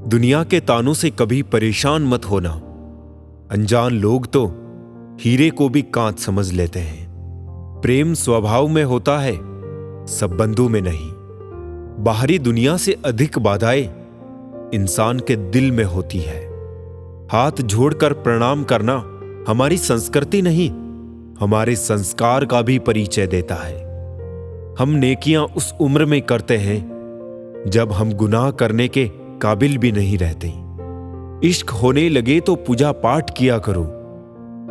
दुनिया के तानों से कभी परेशान मत होना। अनजान लोग तो हीरे को भी कांच समझ लेते हैं। प्रेम स्वभाव में होता है, संबंधों में नहीं। बाहरी दुनिया से अधिक बाधाएं इंसान के दिल में होती है। हाथ जोड़कर प्रणाम करना हमारी संस्कृति नहीं, हमारे संस्कार का भी परिचय देता है। हम नेकियां उस उम्र में करते हैं जब हम गुनाह करने के काबिल भी नहीं रहते। इश्क होने लगे तो पूजा पाठ किया करो।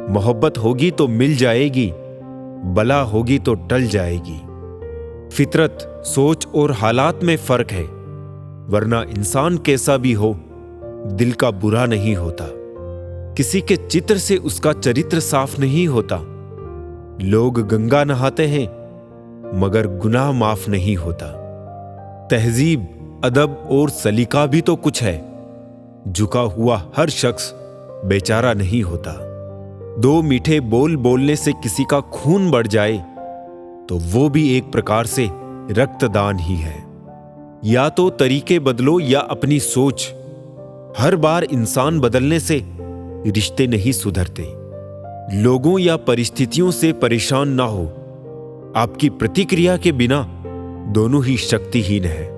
मोहब्बत होगी तो मिल जाएगी, बला होगी तो टल जाएगी। फितरत, सोच और हालात में फर्क है, वरना इंसान कैसा भी हो दिल का बुरा नहीं होता। किसी के चित्र से उसका चरित्र साफ नहीं होता। लोग गंगा नहाते हैं मगर गुनाह माफ नहीं होता। तहजीब, अदब और सलीका भी तो कुछ है। झुका हुआ हर शख्स बेचारा नहीं होता। दो मीठे बोल बोलने से किसी का खून बढ़ जाए तो वो भी एक प्रकार से रक्तदान ही है। या तो तरीके बदलो या अपनी सोच। हर बार इंसान बदलने से रिश्ते नहीं सुधरते। लोगों या परिस्थितियों से परेशान ना हो। आपकी प्रतिक्रिया के बिना दोनों ही शक्तिहीन है।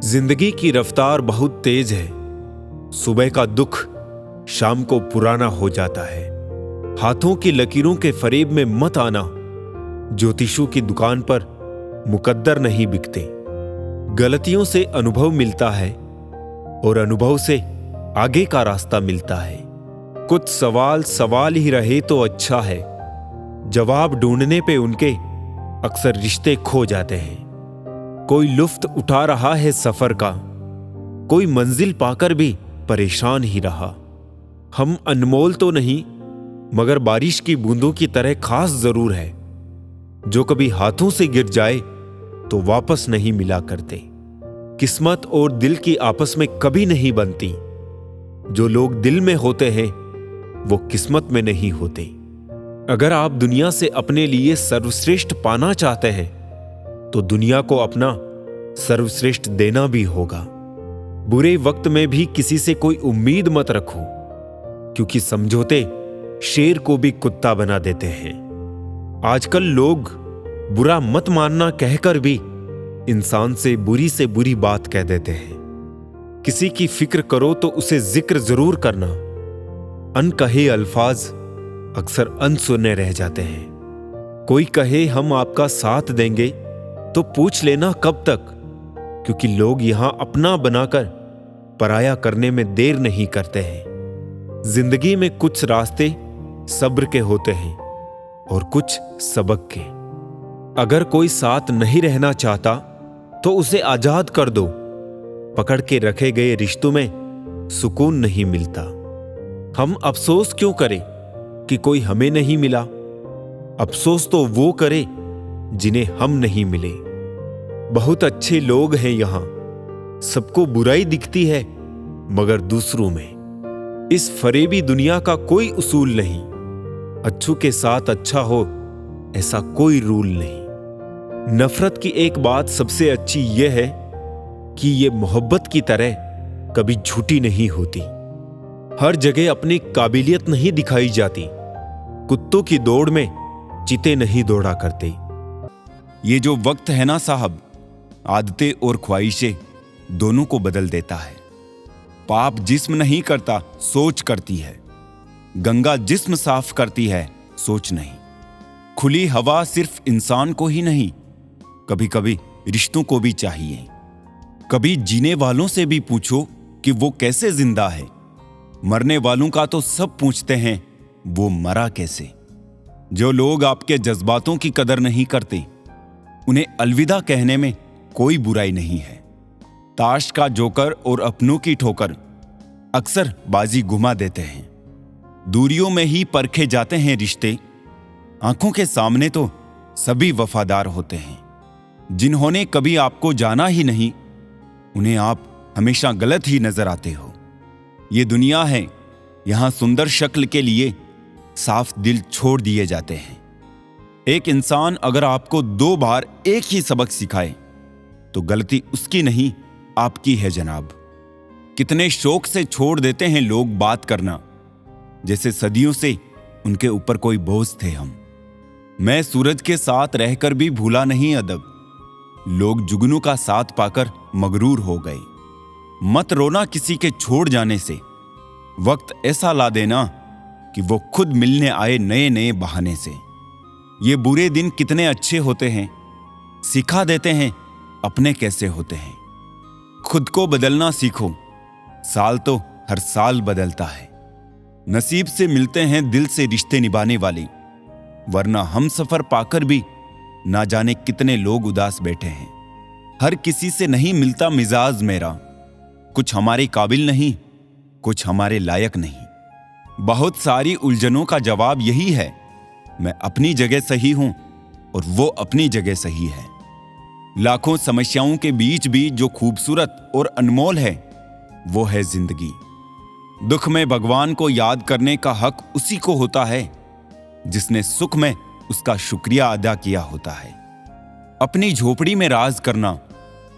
जिंदगी की रफ्तार बहुत तेज है। सुबह का दुख शाम को पुराना हो जाता है। हाथों की लकीरों के फरेब में मत आना। ज्योतिषों की दुकान पर मुकद्दर नहीं बिकते। गलतियों से अनुभव मिलता है और अनुभव से आगे का रास्ता मिलता है। कुछ सवाल सवाल ही रहे तो अच्छा है। जवाब ढूंढने पे उनके अक्सर रिश्ते खो जाते हैं। कोई लुफ्त उठा रहा है सफर का, कोई मंजिल पाकर भी परेशान ही रहा। हम अनमोल तो नहीं मगर बारिश की बूंदों की तरह खास जरूर है। जो कभी हाथों से गिर जाए तो वापस नहीं मिला करते। किस्मत और दिल की आपस में कभी नहीं बनती। जो लोग दिल में होते हैं वो किस्मत में नहीं होते। अगर आप दुनिया से अपने लिए सर्वश्रेष्ठ पाना चाहते हैं तो दुनिया को अपना सर्वश्रेष्ठ देना भी होगा। बुरे वक्त में भी किसी से कोई उम्मीद मत रखो, क्योंकि समझौते शेर को भी कुत्ता बना देते हैं। आजकल लोग बुरा मत मानना कहकर भी इंसान से बुरी बात कह देते हैं। किसी की फिक्र करो तो उसे जिक्र जरूर करना। अनकहे अल्फाज अक्सर अनसुने रह जाते हैं। कोई कहे हम आपका साथ देंगे तो पूछ लेना कब तक, क्योंकि लोग यहां अपना बनाकर पराया करने में देर नहीं करते हैं। जिंदगी में कुछ रास्ते सब्र के होते हैं और कुछ सबक के। अगर कोई साथ नहीं रहना चाहता तो उसे आजाद कर दो। पकड़ के रखे गए रिश्तों में सुकून नहीं मिलता। हम अफसोस क्यों करें कि कोई हमें नहीं मिला। अफसोस तो वो करे जिन्हें हम नहीं मिले। बहुत अच्छे लोग हैं यहां, सबको बुराई दिखती है मगर दूसरों में। इस फरेबी दुनिया का कोई उसूल नहीं। अच्छों के साथ अच्छा हो ऐसा कोई रूल नहीं। नफरत की एक बात सबसे अच्छी यह है कि यह मोहब्बत की तरह कभी झूठी नहीं होती। हर जगह अपनी काबिलियत नहीं दिखाई जाती। कुत्तों की दौड़ में चीते नहीं दौड़ा करते। ये जो वक्त है ना साहब, आदतें और ख्वाहिशें दोनों को बदल देता है। पाप जिस्म नहीं करता, सोच करती है। गंगा जिस्म साफ करती है, सोच नहीं। खुली हवा सिर्फ इंसान को ही नहीं, कभी कभी रिश्तों को भी चाहिए। कभी जीने वालों से भी पूछो कि वो कैसे जिंदा है। मरने वालों का तो सब पूछते हैं, वो मरा कैसे। जो लोग आपके जज्बातों की कदर नहीं करते, उन्हें अलविदा कहने में कोई बुराई नहीं है। ताश का जोकर और अपनों की ठोकर अक्सर बाजी घुमा देते हैं। दूरियों में ही परखे जाते हैं रिश्ते। आंखों के सामने तो सभी वफादार होते हैं। जिन्होंने कभी आपको जाना ही नहीं, उन्हें आप हमेशा गलत ही नजर आते हो। ये दुनिया है, यहां सुंदर शक्ल के लिए साफ दिल छोड़ दिए जाते हैं। एक इंसान अगर आपको 2 बार एक ही सबक सिखाए तो गलती उसकी नहीं, आपकी है जनाब। कितने शौक से छोड़ देते हैं लोग बात करना, जैसे सदियों से उनके ऊपर कोई बोझ थे हम। मैं सूरज के साथ रहकर भी भूला नहीं अदब, लोग जुगनू का साथ पाकर मगरूर हो गए। मत रोना किसी के छोड़ जाने से, वक्त ऐसा ला देना कि वो खुद मिलने आए नए नए बहाने से। ये बुरे दिन कितने अच्छे होते हैं, सिखा देते हैं अपने कैसे होते हैं। खुद को बदलना सीखो, साल तो हर साल बदलता है। नसीब से मिलते हैं दिल से रिश्ते निभाने वाले, वरना हम सफर पाकर भी ना जाने कितने लोग उदास बैठे हैं। हर किसी से नहीं मिलता मिजाज मेरा, कुछ हमारे काबिल नहीं, कुछ हमारे लायक नहीं। बहुत सारी उलझनों का जवाब यही है, मैं अपनी जगह सही हूं और वो अपनी जगह सही है। लाखों समस्याओं के बीच भी जो खूबसूरत और अनमोल है वो है जिंदगी। दुख में भगवान को याद करने का हक उसी को होता है जिसने सुख में उसका शुक्रिया अदा किया होता है। अपनी झोपड़ी में राज करना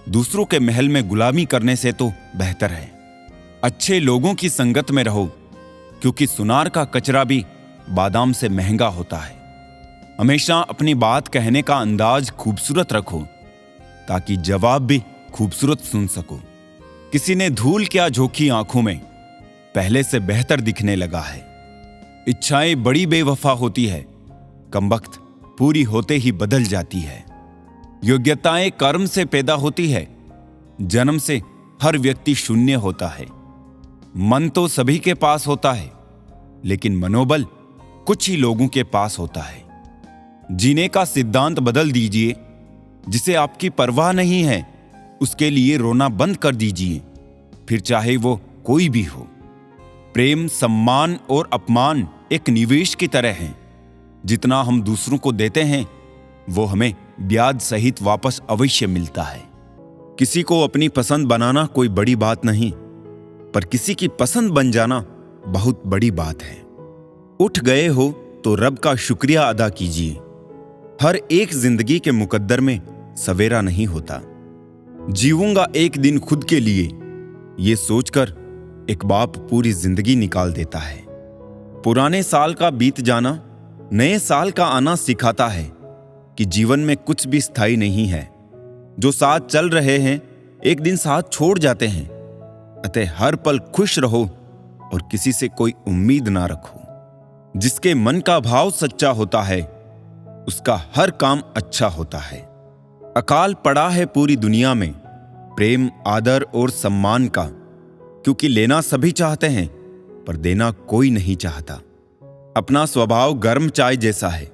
दूसरों के महल में गुलामी करने से तो बेहतर है। अच्छे लोगों की संगत में रहो, क्योंकि सुनार का कचरा भी बादाम से महंगा होता है। हमेशा अपनी बात कहने का अंदाज खूबसूरत रखो, ताकि जवाब भी खूबसूरत सुन सको। किसी ने धूल क्या झोंकी आंखों में, पहले से बेहतर दिखने लगा है। इच्छाएं बड़ी बेवफा होती है, कमबख्त पूरी होते ही बदल जाती है। योग्यताएं कर्म से पैदा होती है, जन्म से हर व्यक्ति शून्य होता है। मन तो सभी के पास होता है, लेकिन मनोबल कुछ ही लोगों के पास होता है। जीने का सिद्धांत बदल दीजिए, जिसे आपकी परवाह नहीं है उसके लिए रोना बंद कर दीजिए, फिर चाहे वो कोई भी हो। प्रेम, सम्मान और अपमान एक निवेश की तरह हैं। जितना हम दूसरों को देते हैं वो हमें ब्याज सहित वापस अवश्य मिलता है। किसी को अपनी पसंद बनाना कोई बड़ी बात नहीं, पर किसी की पसंद बन जाना बहुत बड़ी बात है। उठ गए हो तो रब का शुक्रिया अदा कीजिए। हर एक जिंदगी के मुकद्दर में सवेरा नहीं होता। जीऊंगा एक दिन खुद के लिए, ये सोचकर एक बाप पूरी जिंदगी निकाल देता है। पुराने साल का बीत जाना नए साल का आना सिखाता है कि जीवन में कुछ भी स्थायी नहीं है। जो साथ चल रहे हैं एक दिन साथ छोड़ जाते हैं। अतः हर पल खुश रहो और किसी से कोई उम्मीद ना रखो। जिसके मन का भाव सच्चा होता है उसका हर काम अच्छा होता है। अकाल पड़ा है पूरी दुनिया में प्रेम, आदर और सम्मान का, क्योंकि लेना सभी चाहते हैं पर देना कोई नहीं चाहता। अपना स्वभाव गर्म चाय जैसा है,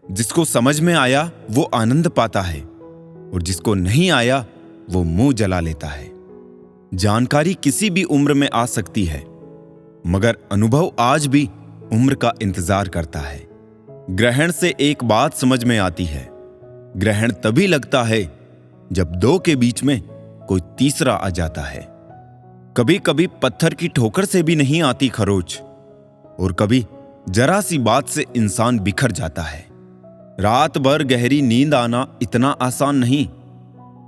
जिसको समझ में आया वो आनंद पाता है और जिसको नहीं आया वो मुंह जला लेता है। जानकारी किसी भी उम्र में आ सकती है, मगर अनुभव आज भी उम्र का इंतजार करता है। ग्रहण से एक बात समझ में आती है, ग्रहण तभी लगता है जब दो के बीच में कोई तीसरा आ जाता है। कभी कभी पत्थर की ठोकर से भी नहीं आती खरोच, और कभी जरा सी बात से इंसान बिखर जाता है। रात भर गहरी नींद आना इतना आसान नहीं,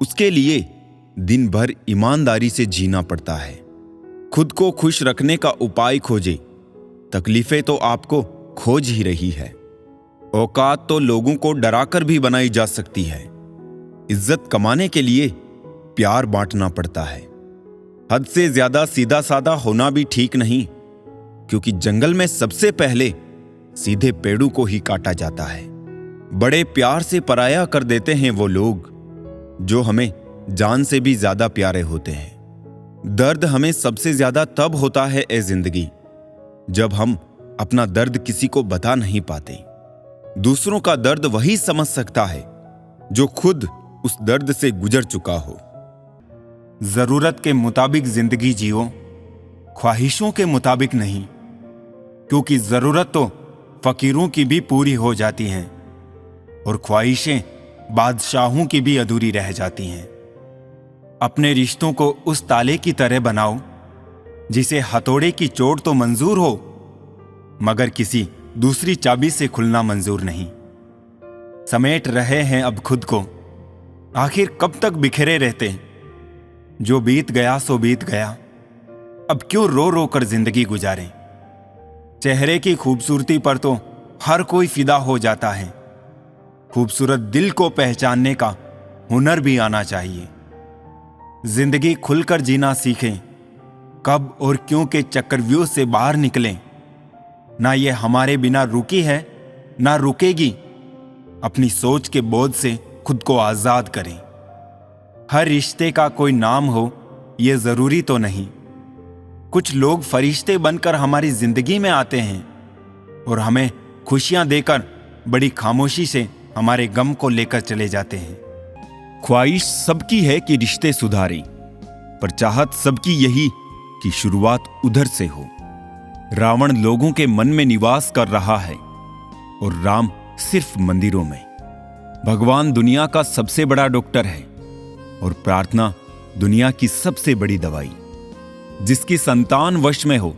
उसके लिए दिन भर ईमानदारी से जीना पड़ता है। खुद को खुश रखने का उपाय खोजे, तकलीफें तो आपको खोज ही रही है। औकात तो लोगों को डराकर भी बनाई जा सकती है। इज्जत कमाने के लिए प्यार बांटना पड़ता है। हद से ज्यादा सीधा साधा होना भी ठीक नहीं, क्योंकि जंगल में सबसे पहले सीधे पेड़ों को ही काटा जाता है। बड़े प्यार से पराया कर देते हैं वो लोग जो हमें जान से भी ज्यादा प्यारे होते हैं। दर्द हमें सबसे ज्यादा तब होता है ए जिंदगी, जब हम अपना दर्द किसी को बता नहीं पाते। दूसरों का दर्द वही समझ सकता है जो खुद उस दर्द से गुजर चुका हो। जरूरत के मुताबिक जिंदगी जियो, ख्वाहिशों के मुताबिक नहीं, क्योंकि जरूरत तो फकीरों की भी पूरी हो जाती हैं और ख्वाहिशें बादशाहों की भी अधूरी रह जाती हैं। अपने रिश्तों को उस ताले की तरह बनाओ जिसे हथौड़े की चोट तो मंजूर हो, मगर किसी दूसरी चाबी से खुलना मंजूर नहीं। समेट रहे हैं अब खुद को, आखिर कब तक बिखरे रहते हैं। जो बीत गया सो बीत गया, अब क्यों रो रो कर जिंदगी गुजारें। चेहरे की खूबसूरती पर तो हर कोई फिदा हो जाता है। खूबसूरत दिल को पहचानने का हुनर भी आना चाहिए। जिंदगी खुलकर जीना सीखें, कब और क्यों के चक्रव्यूह से बाहर निकलें। ना ये हमारे बिना रुकी है ना रुकेगी। अपनी सोच के बोझ से खुद को आजाद करें। हर रिश्ते का कोई नाम हो ये जरूरी तो नहीं। कुछ लोग फरिश्ते बनकर हमारी जिंदगी में आते हैं और हमें खुशियां देकर बड़ी खामोशी से हमारे गम को लेकर चले जाते हैं। ख्वाहिश सबकी है कि रिश्ते सुधारें, पर चाहत सबकी यही कि शुरुआत उधर से हो। रावण लोगों के मन में निवास कर रहा है और राम सिर्फ मंदिरों में। भगवान दुनिया का सबसे बड़ा डॉक्टर है और प्रार्थना दुनिया की सबसे बड़ी दवाई। जिसकी संतान वश में हो,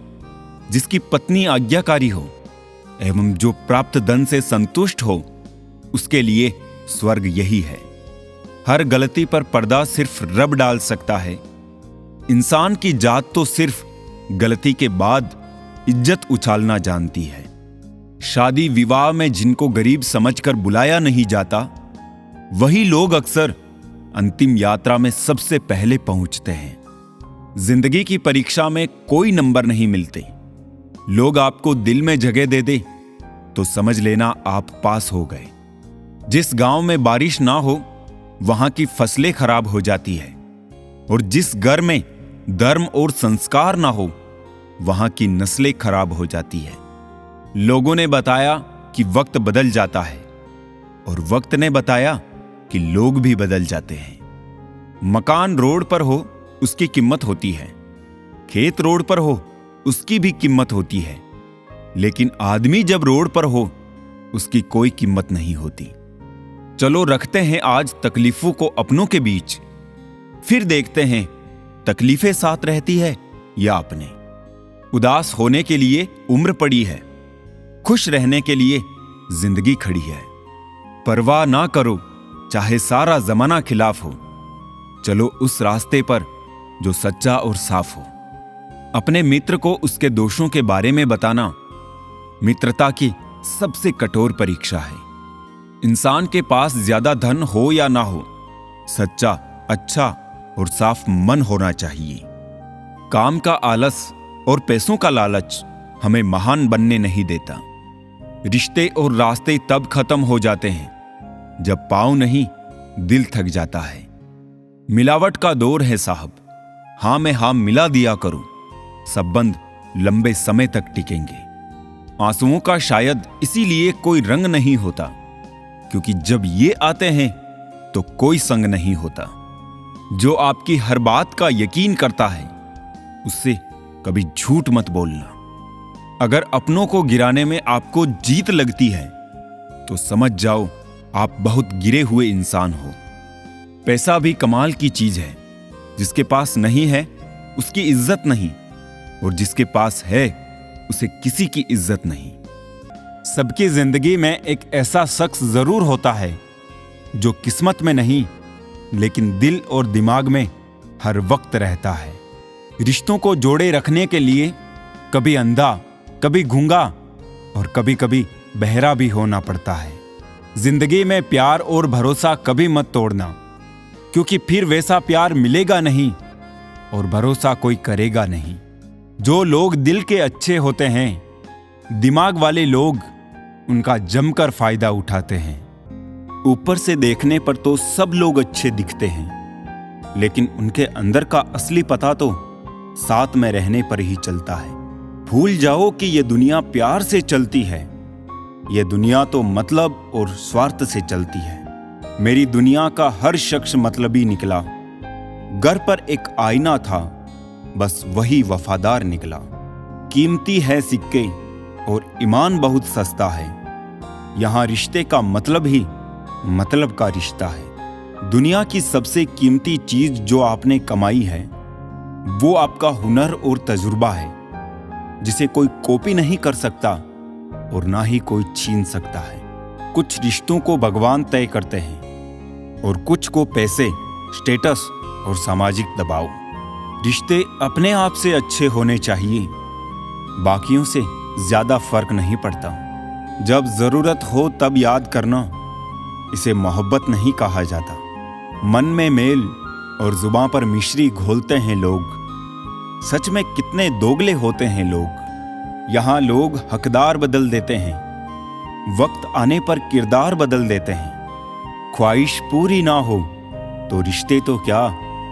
जिसकी पत्नी आज्ञाकारी हो एवं जो प्राप्त धन से संतुष्ट हो, उसके लिए स्वर्ग यही है। हर गलती पर पर्दा सिर्फ रब डाल सकता है। इंसान की जात तो सिर्फ गलती के बाद इज्जत उछालना जानती है। शादी विवाह में जिनको गरीब समझकर बुलाया नहीं जाता, वही लोग अक्सर अंतिम यात्रा में सबसे पहले पहुंचते हैं। जिंदगी की परीक्षा में कोई नंबर नहीं मिलते। लोग आपको दिल में जगह दे दे तो समझ लेना आप पास हो गए। जिस गांव में बारिश ना हो वहां की फसलें खराब हो जाती है और जिस घर में धर्म और संस्कार ना हो वहां की नस्लें खराब हो जाती है। लोगों ने बताया कि वक्त बदल जाता है और वक्त ने बताया कि लोग भी बदल जाते हैं। मकान रोड पर हो उसकी कीमत होती है, खेत रोड पर हो उसकी भी कीमत होती है, लेकिन आदमी जब रोड पर हो उसकी कोई कीमत नहीं होती। चलो रखते हैं आज तकलीफों को अपनों के बीच, फिर देखते हैं तकलीफें साथ रहती है या अपने। उदास होने के लिए उम्र पड़ी है, खुश रहने के लिए जिंदगी खड़ी है। परवाह ना करो चाहे सारा जमाना खिलाफ हो, चलो उस रास्ते पर जो सच्चा और साफ हो। अपने मित्र को उसके दोषों के बारे में बताना मित्रता की सबसे कठोर परीक्षा है। इंसान के पास ज्यादा धन हो या ना हो, सच्चा, अच्छा और साफ मन होना चाहिए। काम का आलस और पैसों का लालच हमें महान बनने नहीं देता। रिश्ते और रास्ते तब खत्म हो जाते हैं जब पांव नहीं दिल थक जाता है। मिलावट का दौर है साहब, हां में हां मिला दिया करो, संबंध लंबे समय तक टिकेंगे। आंसुओं का शायद इसीलिए कोई रंग नहीं होता, क्योंकि जब ये आते हैं तो कोई संग नहीं होता। जो आपकी हर बात का यकीन करता है उससे कभी झूठ मत बोलना। अगर अपनों को गिराने में आपको जीत लगती है तो समझ जाओ आप बहुत गिरे हुए इंसान हो। पैसा भी कमाल की चीज है, जिसके पास नहीं है उसकी इज्जत नहीं, और जिसके पास है उसे किसी की इज्जत नहीं। सबकी जिंदगी में एक ऐसा शख्स जरूर होता है जो किस्मत में नहीं लेकिन दिल और दिमाग में हर वक्त रहता है। रिश्तों को जोड़े रखने के लिए कभी अंधा, कभी गूंगा और कभी कभी बहरा भी होना पड़ता है। जिंदगी में प्यार और भरोसा कभी मत तोड़ना, क्योंकि फिर वैसा प्यार मिलेगा नहीं और भरोसा कोई करेगा नहीं। जो लोग दिल के अच्छे होते हैं, दिमाग वाले लोग उनका जमकर फायदा उठाते हैं। ऊपर से देखने पर तो सब लोग अच्छे दिखते हैं, लेकिन उनके अंदर का असली पता तो साथ में रहने पर ही चलता है। भूल जाओ कि ये दुनिया प्यार से चलती है, ये दुनिया तो मतलब और स्वार्थ से चलती है। मेरी दुनिया का हर शख्स मतलबी निकला। घर पर एक आईना था, बस वही वफादार निकला। कीमती है सिक्के और ईमान बहुत सस्ता है। यहां रिश्ते का मतलब ही मतलब का रिश्ता है। दुनिया की सबसे कीमती चीज जो आपने कमाई है वो आपका हुनर और तजुर्बा है, जिसे कोई कॉपी नहीं कर सकता और ना ही कोई छीन सकता है। कुछ रिश्तों को भगवान तय करते हैं और कुछ को पैसे, स्टेटस और सामाजिक दबाव। रिश्ते अपने आप से अच्छे होने चाहिए, बाकियों से ज्यादा फर्क नहीं पड़ता। जब जरूरत हो तब याद करना, इसे मोहब्बत नहीं कहा जाता। मन में मेल और जुबां पर मिश्री घोलते हैं लोग। सच में कितने दोगले होते हैं लोग। यहाँ लोग हकदार बदल देते हैं, वक्त आने पर किरदार बदल देते हैं। ख्वाहिश पूरी ना हो तो रिश्ते तो क्या,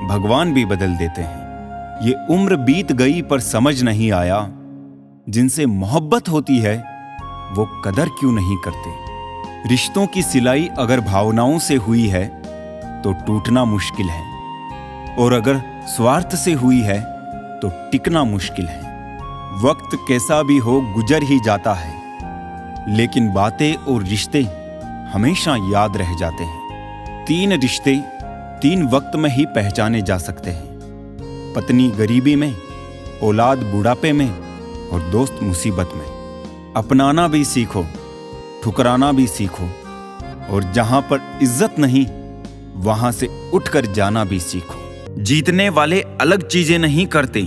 भगवान भी बदल देते हैं। ये उम्र बीत गई पर समझ नहीं आया, जिनसे मोहब्बत होती है वो कदर क्यों नहीं करते। रिश्तों की सिलाई अगर भावनाओं से हुई है तो टूटना मुश्किल है, और अगर स्वार्थ से हुई है तो टिकना मुश्किल है। वक्त कैसा भी हो गुजर ही जाता है, लेकिन बातें और रिश्ते हमेशा याद रह जाते हैं। 3 रिश्ते 3 वक्त में ही पहचाने जा सकते हैं। पत्नी गरीबी में, औलाद बुढ़ापे में और दोस्त मुसीबत में। अपनाना भी सीखो, ठुकराना भी सीखो, और जहां पर इज्जत नहीं वहां से उठकर जाना भी सीखो। जीतने वाले अलग चीजें नहीं करते,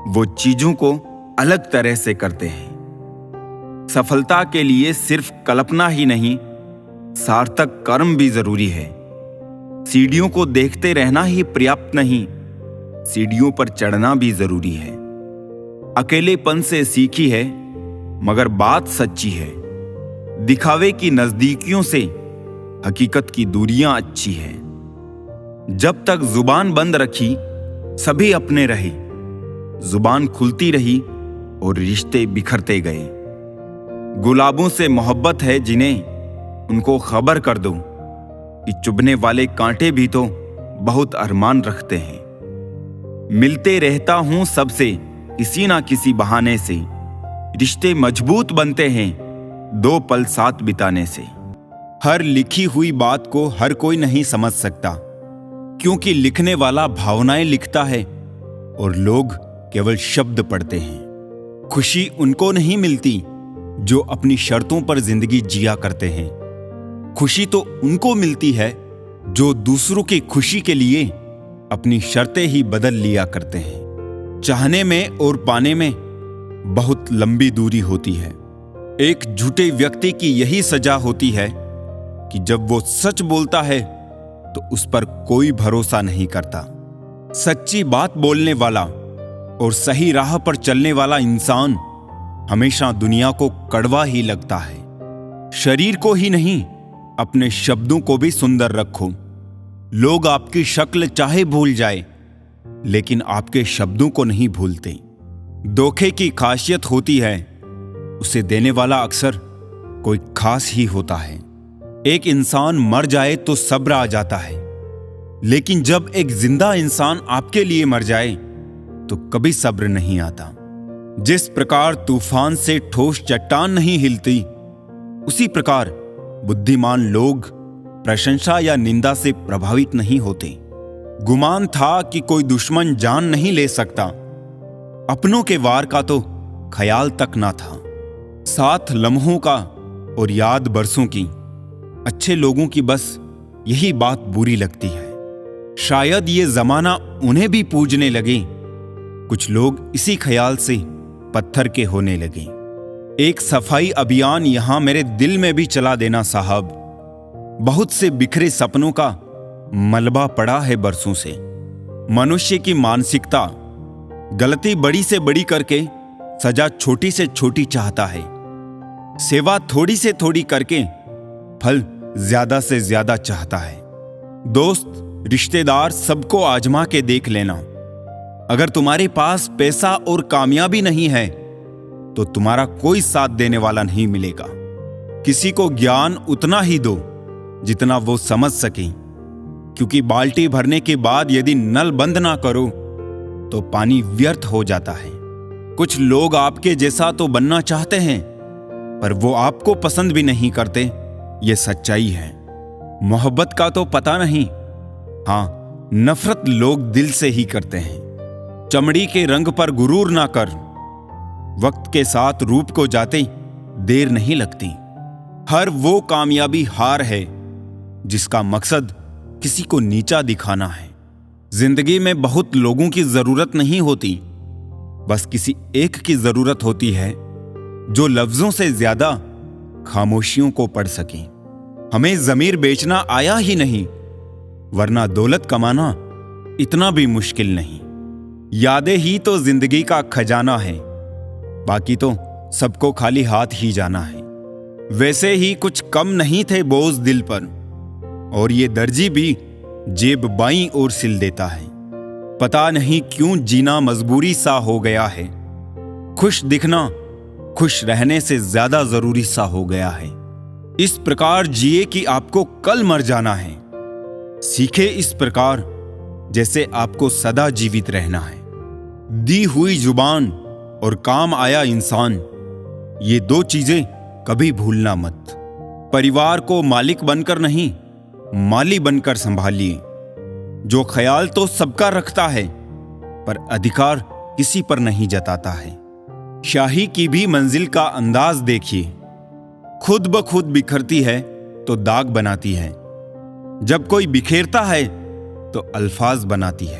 वो चीजों को अलग तरह से करते हैं। सफलता के लिए सिर्फ कल्पना ही नहीं, सार्थक कर्म भी जरूरी है। सीढ़ियों को देखते रहना ही पर्याप्त नहीं, सीढ़ियों पर चढ़ना भी जरूरी है। अकेलेपन से सीखी है मगर बात सच्ची है। दिखावे की नजदीकियों से हकीकत की दूरियां अच्छी है। जब तक जुबान बंद रखी सभी अपने रहे, जुबान खुलती रही और रिश्ते बिखरते गए। गुलाबों से मोहब्बत है जिन्हें, उनको खबर कर दो कि चुभने वाले कांटे भी तो बहुत अरमान रखते हैं। मिलते रहता हूं सबसे किसी ना किसी बहाने से, रिश्ते मजबूत बनते हैं 2 पल साथ बिताने से। हर लिखी हुई बात को हर कोई नहीं समझ सकता, क्योंकि लिखने वाला भावनाएं लिखता है और लोग केवल शब्द पढ़ते हैं। खुशी उनको नहीं मिलती जो अपनी शर्तों पर जिंदगी जिया करते हैं। खुशी तो उनको मिलती है जो दूसरों की खुशी के लिए अपनी शर्तें ही बदल लिया करते हैं। चाहने में और पाने में बहुत लंबी दूरी होती है। एक झूठे व्यक्ति की यही सजा होती है कि जब वो सच बोलता है तो उस पर कोई भरोसा नहीं करता। सच्ची बात बोलने वाला और सही राह पर चलने वाला इंसान हमेशा दुनिया को कड़वा ही लगता है। शरीर को ही नहीं, अपने शब्दों को भी सुंदर रखो। लोग आपकी शक्ल चाहे भूल जाए, लेकिन आपके शब्दों को नहीं भूलते। धोखे की खासियत होती है, उसे देने वाला अक्सर कोई खास ही होता है। एक इंसान मर जाए तो सब्र आ जाता है, लेकिन जब एक जिंदा इंसान आपके लिए मर जाए तो कभी सब्र नहीं आता। जिस प्रकार तूफान से ठोस चट्टान नहीं हिलती, उसी प्रकार बुद्धिमान लोग प्रशंसा या निंदा से प्रभावित नहीं होते। गुमान था कि कोई दुश्मन जान नहीं ले सकता, अपनों के वार का तो ख्याल तक ना था। साथ लम्हों का और याद बरसों की, अच्छे लोगों की बस यही बात बुरी लगती है। शायद ये जमाना उन्हें भी पूजने लगे, कुछ लोग इसी ख्याल से पत्थर के होने लगे। एक सफाई अभियान यहां मेरे दिल में भी चला देना साहब। बहुत से बिखरे सपनों का मलबा पड़ा है बरसों से। मनुष्य की मानसिकता गलती बड़ी से बड़ी करके सजा छोटी से छोटी चाहता है। सेवा थोड़ी से थोड़ी करके फल ज्यादा से ज्यादा चाहता है। दोस्त, रिश्तेदार सबको आजमा के देख लेना। अगर तुम्हारे पास पैसा और कामयाबी नहीं है तो तुम्हारा कोई साथ देने वाला नहीं मिलेगा। किसी को ज्ञान उतना ही दो जितना वो समझ सके, क्योंकि बाल्टी भरने के बाद यदि नल बंद ना करो तो पानी व्यर्थ हो जाता है। कुछ लोग आपके जैसा तो बनना चाहते हैं, पर वो आपको पसंद भी नहीं करते, ये सच्चाई है। मोहब्बत का तो पता नहीं, हाँ नफरत लोग दिल से ही करते हैं। चमड़ी के रंग पर गुरूर ना कर, वक्त के साथ रूप को जाते देर नहीं लगती। हर वो कामयाबी हार है जिसका मकसद किसी को नीचा दिखाना है। जिंदगी में बहुत लोगों की जरूरत नहीं होती, बस किसी एक की जरूरत होती है जो लफ्जों से ज्यादा खामोशियों को पढ़ सके। हमें जमीर बेचना आया ही नहीं, वरना दौलत कमाना इतना भी मुश्किल नहीं। यादें ही तो जिंदगी का खजाना है, बाकी तो सबको खाली हाथ ही जाना है। वैसे ही कुछ कम नहीं थे बोझ दिल पर, और ये दर्जी भी जेब बाईं ओर सिल देता है। पता नहीं क्यों जीना मजबूरी सा हो गया है। खुश दिखना खुश रहने से ज्यादा जरूरी सा हो गया है। इस प्रकार जिए कि आपको कल मर जाना है। सीखे इस प्रकार जैसे आपको सदा जीवित रहना है। दी हुई जुबान और काम आया इंसान, ये दो चीजें कभी भूलना मत। परिवार को मालिक बनकर नहीं, माली बनकर संभालिए। जो ख्याल तो सबका रखता है, पर अधिकार किसी पर नहीं जताता है। शाही की भी मंजिल का अंदाज देखिए, खुद ब खुद बिखरती है तो दाग बनाती है। जब कोई बिखेरता है तो अल्फाज बनाती है।